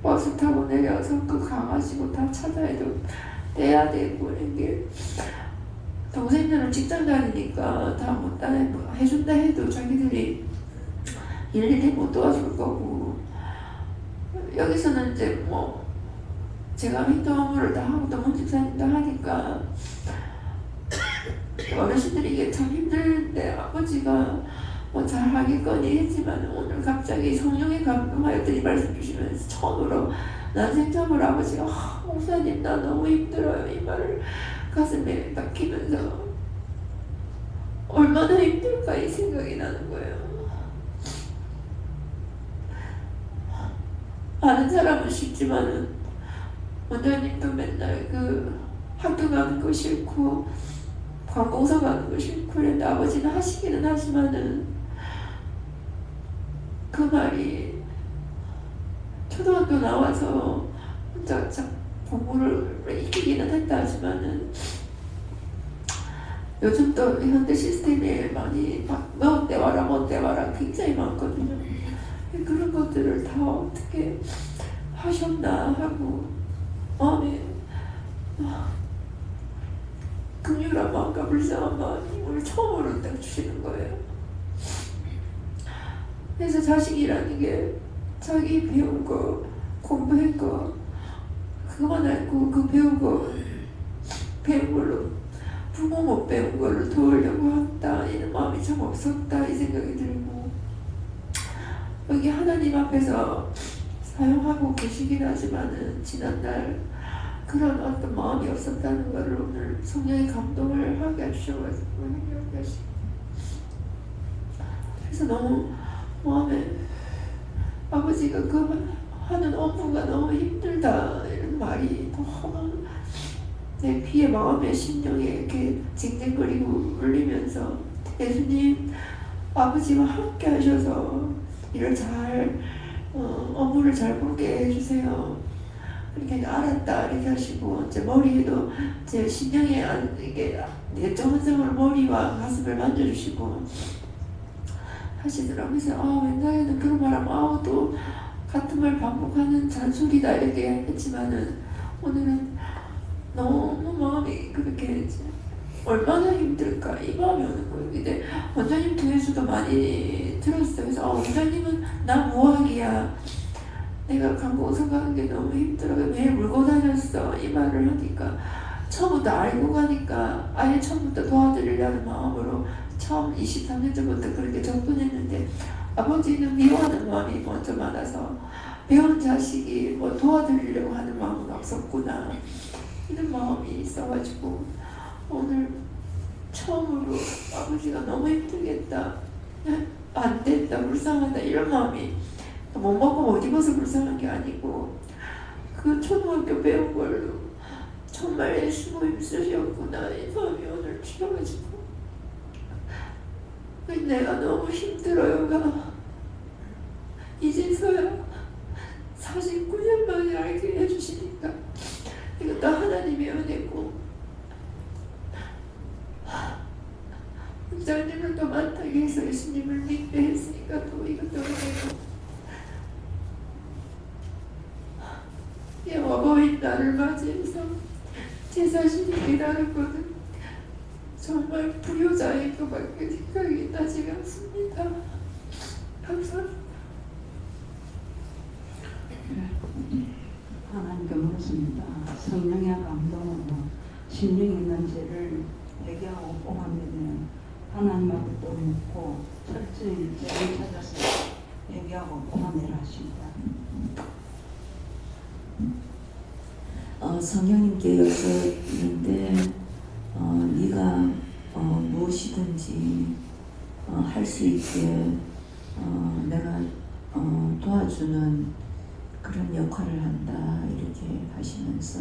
버스 타고 내려서 그 가가지고 다 찾아야 되고 떼야 되고 이런 게 동생들은 직장 다니니까 다 못 해준다 해도 자기들이 일일이 못 도와줄 거고 여기서는 이제 뭐 제가 행정 업무를 다 하고 또 문집사님도 하니까 어르신들이 이게 참 힘든데 아버지가 뭐 잘하겠거니 했지만 오늘 갑자기 성령의 감동하였더니 말씀 주시면서 처음으로 난생 처음으로 아버지가 목사님 나 너무 힘들어요 이 말을 가슴에 박히면서 얼마나 힘들까 이 생각이 나는 거예요. 아는 사람은 쉽지만은 원장님도 맨날 그 학교 가는 거 싫고 관공서 가는 거 싫고 그랬는데 아버지는 하시기는 하지만은 그 말이 초등학교 나와서 혼자 공부를 이기기는 했다 하지만은 요즘 또 현대 시스템에 많이 뭐 때와라 뭐 때와라 굉장히 많거든요. 그런 것들을 다 어떻게 하셨나 하고 마음에 긍휼한 마음과 불쌍한 마음이 오늘 처음으로 딱 주시는 거예요. 그래서 자식이라는 게 자기 배운 거 공부한 거 그거만 알고 그 배운 걸로 부모 못 배운 걸로 도우려고 한다 이런 마음이 참 없었다 이 생각이 들고 여기 하나님 앞에서 사용하고 계시긴 하지만은 지난날 그런 어떤 마음이 없었다는 것을 오늘 성령의 감동을 하게 해주셔가지고 행복하게 하시고 그래서 너무 마음에 아버지가 그 하는 업무가 너무 힘들다 이런 말이 너무 내 피에 마음에 심령에 이렇게 징징거리고 울리면서 예수님 아버지와 함께 하셔서 일을 잘 업무를 잘 보게 해주세요. 이렇게 알았다 이렇게 하시고 이제 머리에도 제 심령에 이게 내적 환상으로 머리와 가슴을 만져주시고 하시더라고요. 그래서 옛날에는 그런 말하면 또 같은 말 반복하는 잔소리다 이렇게 했지만은 오늘은 너무 마음이 그렇게 이제 얼마나 힘들까 이 마음이 오는 거예요. 근데 원장님 통해서도 많이 들었어요. 그래서 원장님은 나 뭐하기야 내가 관공서 가는 게 너무 힘들어 매일 물고 다녔어 이 말을 하니까 처음부터 알고 가니까 아예 처음부터 도와드리려는 마음으로 처음 23년 전부터 그렇게 접근했는데 아버지는 미워하는 마음이 먼저 많아서 배운 자식이 뭐 도와드리려고 하는 마음은 없었구나 이런 마음이 있어가지고 오늘 처음으로 아버지가 너무 힘들겠다 안 된다 불쌍하다 이런 마음이 못 먹고 못 입어서 불쌍한 게 아니고 그 초등학교 배운 걸로 정말 열심히 힘쓰셨구나 이 마음이 오늘 들어가지고 내가 너무 힘들어요가 이제서야 49년 만에 알게 해주시니까 이것도 하나님의 은혜고 원장님을 또 만나게 해서 예수님을 믿게 했으니까 또 이것도 은혜고 어버이 날을 맞이해서 제 자신이 깨달은 것은 정말 불효자인 것밖에 생각이 나지 않습니다. 감사합니다. 하나님께 묻습니다. 성령의 감동으로 심령에 있는 죄를 회개하고 봉하게 되면 하나님 앞에 또 묻고 철저히 죄를 찾아서 회개하고 봉하내라 하십니다. 성령님께 여쭤있는데 네가 무엇이든지 할 수 있게 내가 도와주는 그런 역할을 한다 이렇게 하시면서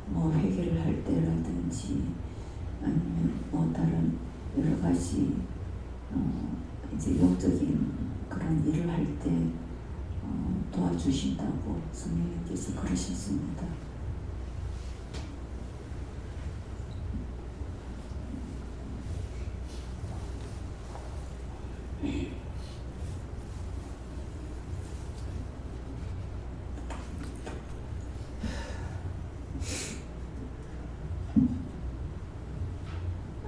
뭐 회개를 할 때라든지 아니면 뭐 다른 여러 가지 이제 영적인 그런 일을 할 때 도와주신다고 성령님께서 그러셨습니다.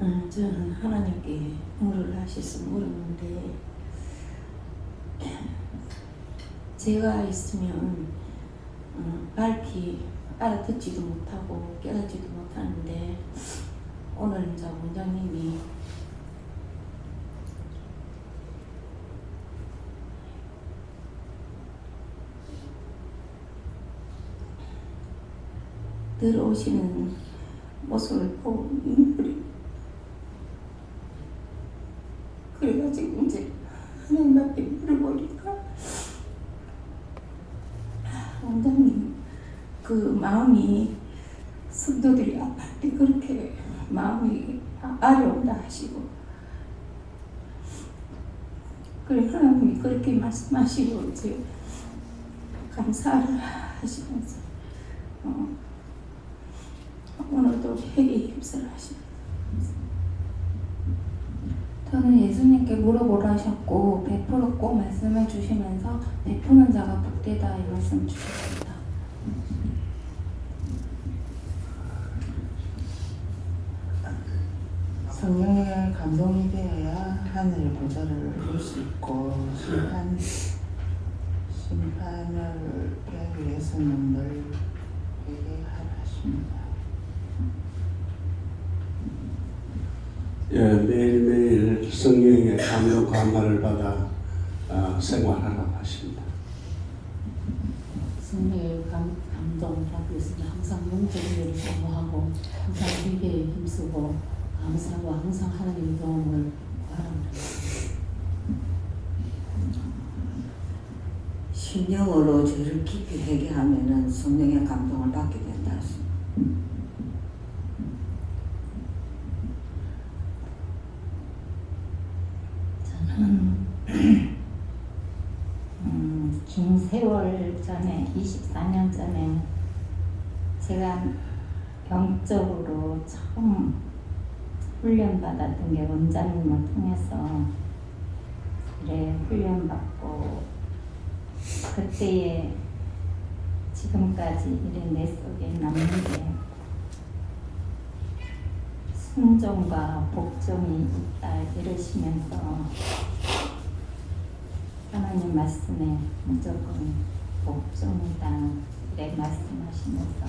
저는 하나님께 물을 하셔서 물었는데 제가 있으면 밝히 알아듣지도 못하고 깨닫지도 못하는데 오늘 이제 원장님이 들어오시는 모습을 보고 눈물이 그래가지고 이제 하나님 앞에 물어보니까 원장님 그 마음이 성도들이 아플 때 그렇게 마음이 아려온다 하시고 그래 하나님이 그렇게 말씀하시고 이제 감사를 하시면서 오늘도 회개에 힘쓰라 하시고 저는 예수님께 물어보라 하셨고 베풀어 꼭 말씀해 주시면서 베푸는 자가 복되다 이 말씀 주셨습니다. 성령의 감동이 되어야 하늘 보좌를 볼 수 있고 심판을 피하기 위해서는 늘 회개하라 하십니다. 예, 매일매일 성령의 감동 감화를 받아 생활하라고 하십니다. 성령의 감동을 받기 위해서는 항상 영적인 일을 사모하고 항상 회개에 힘쓰고 감사하고 항상 하나님의 도움을 구하랍니다. 심령으로 죄를 깊이 회개하면은 성령의 감동을 받게 된다. 저는 긴 세월 전에 24년 전에 제가 영적으로 처음 훈련받았던 게 원장님을 통해서 그래 훈련받고 그때에 지금까지 이래 내 속에 남는 게 순종과 복종이 있다 이러시면서 하나님 말씀에 무조건 복종이다 이래 말씀하시면서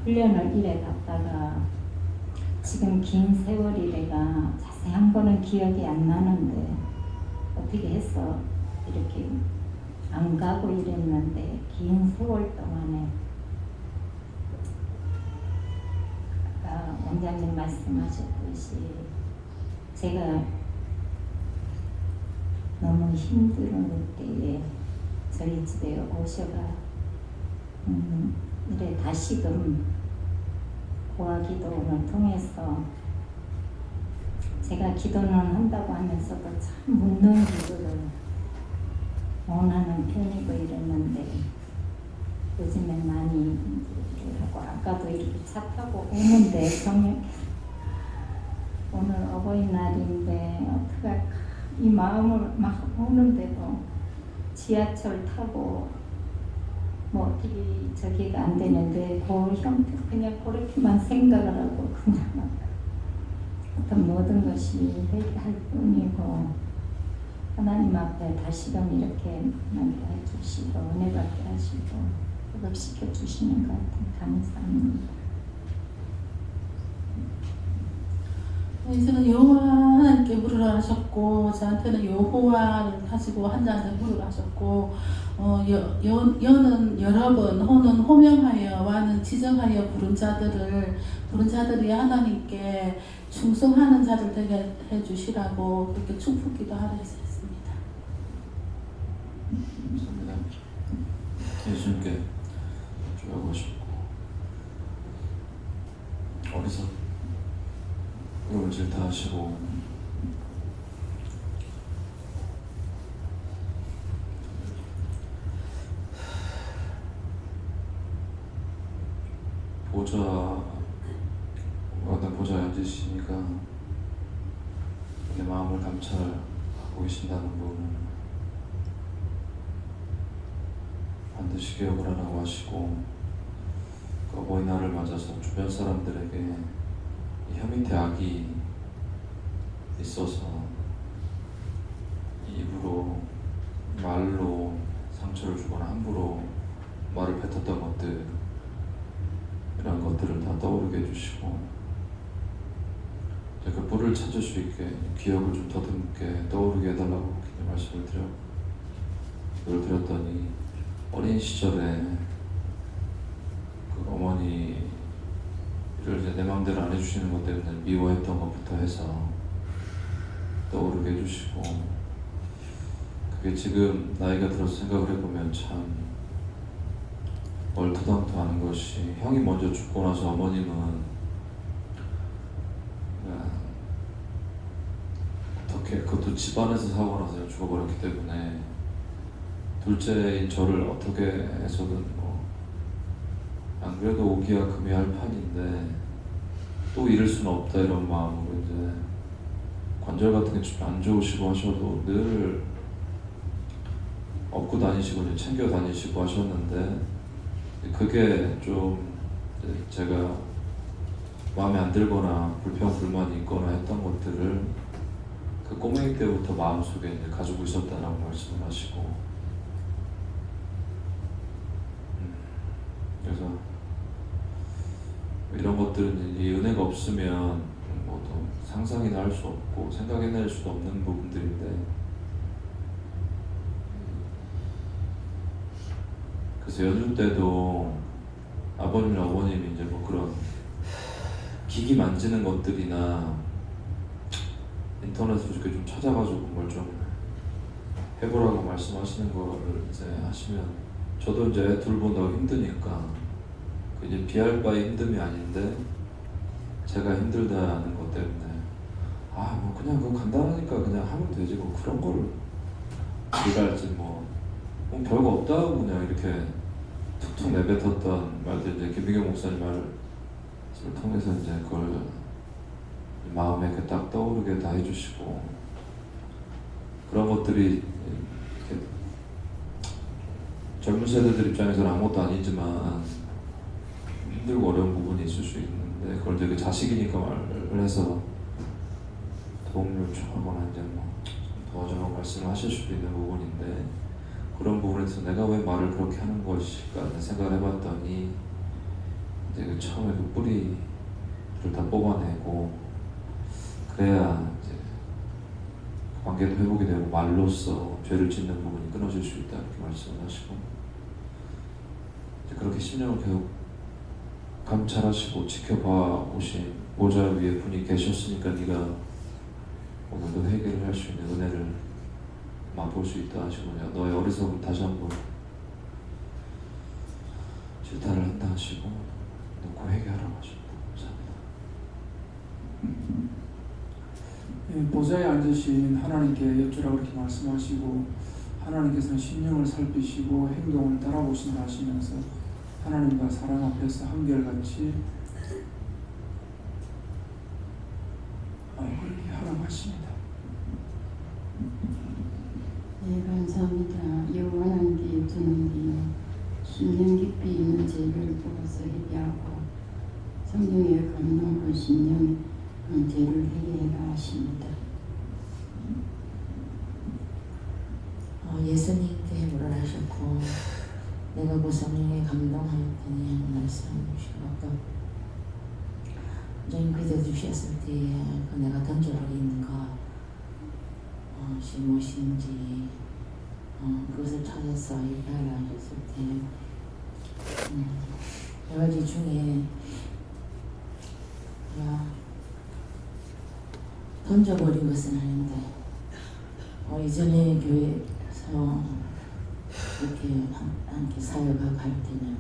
훈련을 이래 갔다가 지금 긴 세월이 내가 자세한 거는 기억이 안 나는데 어떻게 해서 이렇게 안 가고 이랬는데 긴 세월 동안에 원장님 말씀하셨듯이 제가 너무 힘든 때에 저희 집에 오셔가 이래 다시금 고아 기도를 통해서 제가 기도는 한다고 하면서도 참 묻는 기도를 원하는 편이고 이랬는데 요즘에 많이 하고 아까도 이렇게 차 타고 오는데 오늘 어버이날인데 어떡할까 이 마음을 막 오는데도 지하철 타고 뭐 어떻게 저기가 안 되는데 그 형태 그냥 그렇게만 생각을 하고 그냥 어떤 모든 것이 회개할 뿐이고 하나님 앞에 다시금 이렇게 나게 해주시고 은혜 받게 하시고 회복시켜 주시는 것 같은 감사합니다. 저는 여호와 하나님께 물으라 하셨고 저한테는 여호와를 하시고 한자한테 물으라 하셨고 여는 여러 번 호는 호명하여 와는 지정하여 부른 자들이 하나님께 충성하는 자들 되게 해주시라고 그렇게 축복기도 하라 했습니다. 감사합니다. 예수님께 주하고 싶고 어디서 물질 다 하시고 어떤 보좌에 앉으시니까 내 마음을 감찰하고 계신다는 부분은 반드시 기억을 하라고 하시고 그 어버이날을 맞아서 주변 사람들에게 혀 밑에 악이 있어서 입으로 말로 상처를 주거나 함부로 말을 뱉었던 것들, 이런 것들을 다 떠오르게 해주시고 그 뿔을 찾을 수 있게 기억을 좀 더듬게 떠오르게 해달라고 말씀을 드렸더니 어린 시절에 그 어머니를 이제 내 마음대로 안 해주시는 것 때문에 미워했던 것부터 해서 떠오르게 해주시고, 그게 지금 나이가 들어서 생각을 해보면 참 얼토당토하는 것이, 형이 먼저 죽고 나서 어머님은 어떻게, 그것도 집안에서 사고 나서 죽어버렸기 때문에 둘째인 저를 어떻게 해서든 안 그래도 오기야 금이 할 판인데 또 잃을 수는 없다 이런 마음으로 이제 관절 같은 게 좀 안 좋으시고 하셔도 늘 업고 다니시고 이제 챙겨 다니시고 하셨는데, 그게 좀 제가 마음에 안 들거나 불평 불만이 있거나 했던 것들을 그 꼬맹이 때부터 마음속에 이제 가지고 있었다라고 말씀을 하시고, 그래서 이런 것들은 이 은혜가 없으면 뭐또 상상이나 할 수 없고 생각해낼 수도 없는 부분들인데, 그래서 연주 때도 아버님이나 어머님이 이제 뭐 그런 기기 만지는 것들이나 인터넷으로 이렇게 좀 찾아가지고 뭘 좀 해보라고 말씀하시는 거를 이제 하시면 저도 이제 애 둘 본다고 힘드니까 그 이제 비할 바에 힘듦이 아닌데 제가 힘들다는 것 때문에 뭐 그냥 그거 간단하니까 그냥 하면 되지 뭐 그런 거를 일할지 뭐 별거 없다고 그냥 이렇게 툭툭 내뱉었던 말들, 이제 김미경 목사님 말을 통해서 이제 그걸 마음에 이렇게 딱 떠오르게 다 해주시고, 그런 것들이 이렇게 젊은 세대들 입장에서는 아무것도 아니지만 힘들고 어려운 부분이 있을 수 있는데, 그걸 되게 자식이니까 말을 해서 도움을 요청하거나 이제 뭐 도와주라고 말씀을 하실 수도 있는 부분인데, 그런 부분에서 내가 왜 말을 그렇게 하는 것일까 생각을 해봤더니 이제 그 처음에 그 뿌리를 다 뽑아내고 그래야 이제 관계도 회복이 되고 말로써 죄를 짓는 부분이 끊어질 수 있다 이렇게 말씀을 하시고, 이제 그렇게 10년을 계속 감찰하시고 지켜봐 오신 보좌 위에 분이 계셨으니까 네가 오늘도 해결을 할 수 있는 은혜를 맛볼 수 있다 하시고, 너의 어리석음 다시 한번 질타를 한다 하시고 놓고 회개하라고 하십니다. 감사합니다. 보좌에 앉으신 하나님께 여쭈라고 이렇게 말씀하시고, 하나님께서는 심령을 살피시고 행동을 따라보신다 하시면서 하나님과 사람 앞에서 한결같이 그렇게 하라고 하십니다. 네, 감사합니다. 여호와 하나님께 여쭈는데요, 심령 깊이 있는 죄를 보고서 회개하고 성령의 감동으로 심령 죄를 회개해라 하십니다. 예수님께 물어나셨고 내가 그 성령에 감동하였더니 하는 말씀을 주시고, 아까 주님 그저 주셨을 때에 그 내가 던져버리는 것 무엇인지 그것을 찾아서 얘기하라 하셨을 때 여러 가지 중에 던져버린 것은 아닌데 이전에 교회에서 이렇게 함께 사역을 갈 때는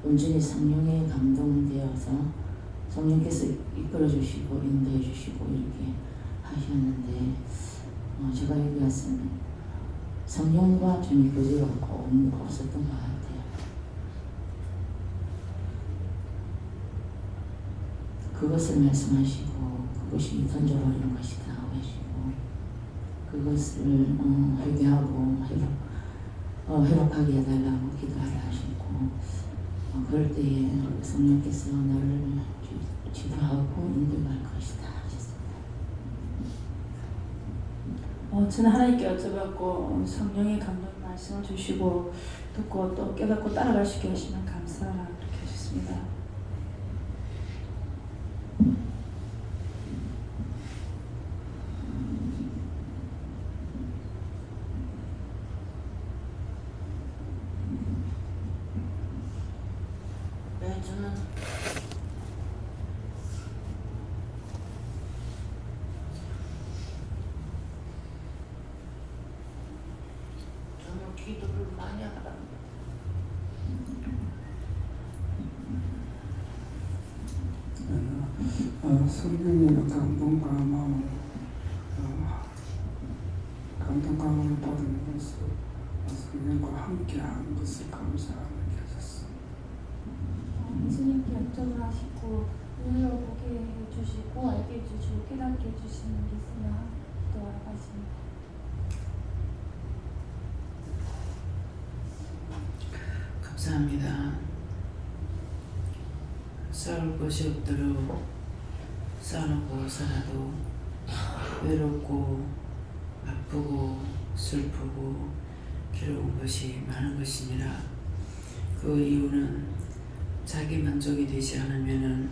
온전히 성령에 감동되어서 성령께서 이끌어 주시고 인도해 주시고 이렇게 하셨는데, 제가 여기 왔으면 성령과 좀 교제가 없었던 것 같아요. 그것을 말씀하시고 그것이 던져버리는 것이다 하시고, 그것을 회개하고 회복하게 해달라고 기도하라 하시고, 그럴 때에 성령께서 너를 기도하고 인도할 것이다 하셨습니다. 저는 하나님께 여쭤봤고 성령의 감동 말씀을 주시고 듣고 또 깨닫고 따라갈 수 있게 하시면 감사하라 그렇게 하셨습니다. 네, 저는 기도를 많이 하랍니다. 성령님의 감동과 마음을 감동과 마음을 받으면서 성령과 함께하는 것을 감사하는 게 하셨습니다. 예수님께 역정을 하시고 눈으로 보게 해주시고 알게 해주시고 깨닫게 해주시는 게 있으나 기도하러 가십니다. 감사합니다. 싸울 것이 없도록 싸놓고 살아도 외롭고 아프고 슬프고 괴로운 것이 많은 것이니라. 그 이유는 자기 만족이 되지 않으면은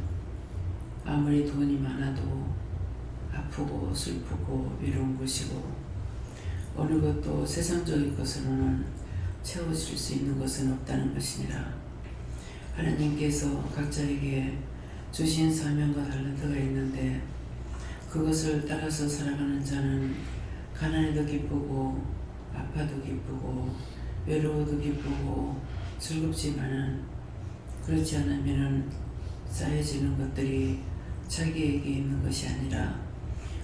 아무리 돈이 많아도 아프고 슬프고 외로운 것이고, 어느 것도 세상적인 것으로는 채워질 수 있는 것은 없다는 것이니라. 하나님께서 각자에게 주신 사명과 달란트가 있는데 그것을 따라서 살아가는 자는 가난해도 기쁘고 아파도 기쁘고 외로워도 기쁘고 즐겁지만은, 그렇지 않으면은 쌓여지는 것들이 자기에게 있는 것이 아니라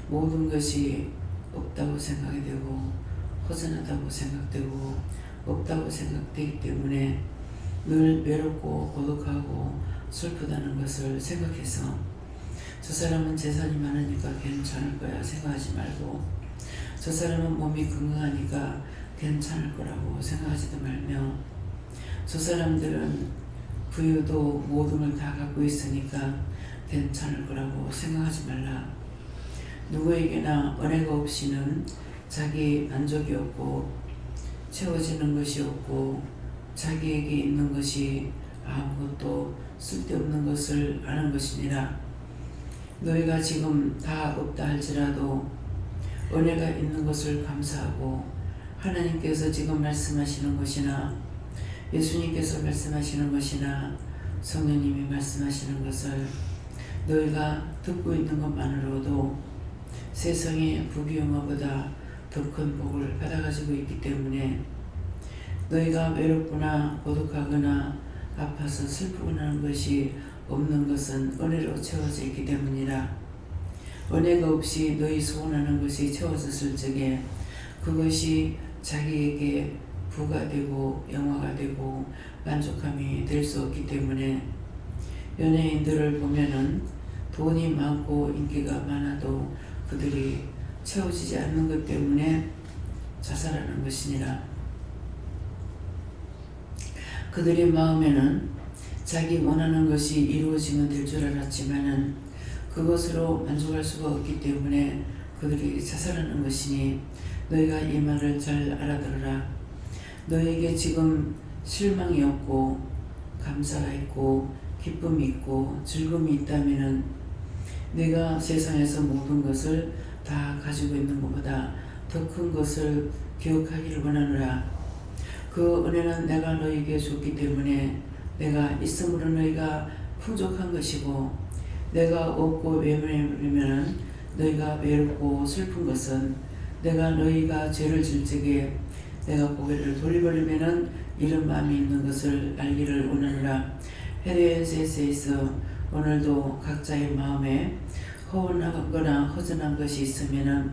모든 것이 없다고 생각이 되고 허전하다고 생각되고 없다고 생각되기 때문에 늘 외롭고 고독하고 슬프다는 것을 생각해서 저 사람은 재산이 많으니까 괜찮을 거야 생각하지 말고, 저 사람은 몸이 건강하니까 괜찮을 거라고 생각하지도 말며, 저 사람들은 부유도 모든 걸 다 갖고 있으니까 괜찮을 거라고 생각하지 말라. 누구에게나 은혜가 없이는 자기 만족이 없고 채워지는 것이 없고 자기에게 있는 것이 아무것도 쓸데없는 것을 아는 것이니라. 너희가 지금 다 없다 할지라도 은혜가 있는 것을 감사하고, 하나님께서 지금 말씀하시는 것이나 예수님께서 말씀하시는 것이나 성령님이 말씀하시는 것을 너희가 듣고 있는 것만으로도 세상의 부귀영화보다 더 큰 복을 받아가지고 있기 때문에, 너희가 외롭거나 고독하거나 아파서 슬프거나 하는 것이 없는 것은 은혜로 채워져 있기 때문이라. 은혜가 없이 너희 소원하는 것이 채워졌을 적에 그것이 자기에게 부가 되고 영화가 되고 만족함이 될 수 없기 때문에, 연예인들을 보면은 돈이 많고 인기가 많아도 그들이 채워지지 않는 것 때문에 자살하는 것이니라. 그들의 마음에는 자기 원하는 것이 이루어지면 될 줄 알았지만은 그것으로 만족할 수가 없기 때문에 그들이 자살하는 것이니, 너희가 이 말을 잘 알아들어라. 너에게 지금 실망이 없고 감사가 있고 기쁨이 있고 즐거움이 있다면은 내가 세상에서 모든 것을 다 가지고 있는 것보다 더 큰 것을 기억하기를 원하노라. 그 은혜는 내가 너에게 줬기 때문에 내가 있음으로 너희가 풍족한 것이고, 내가 없고 외면하면 너희가 외롭고 슬픈 것은 내가 너희가 죄를 질 적에 내가 고개를 돌려버리면은 이런 마음이 있는 것을 알기를 원하노라. 헤레세에서 오늘도 각자의 마음에 허원하거나 허전한 것이 있으면은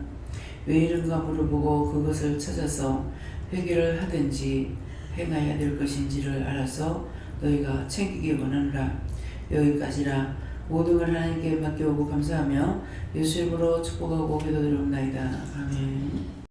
왜 이런가 물어보고 그것을 찾아서 회개를 하든지 행해야 될 것인지를 알아서 너희가 챙기기 원하노라. 여기까지라. 모든 걸 하나님께 맡겨오고 감사하며 예수 이름으로 축복하고 기도드리옵나이다. 아멘.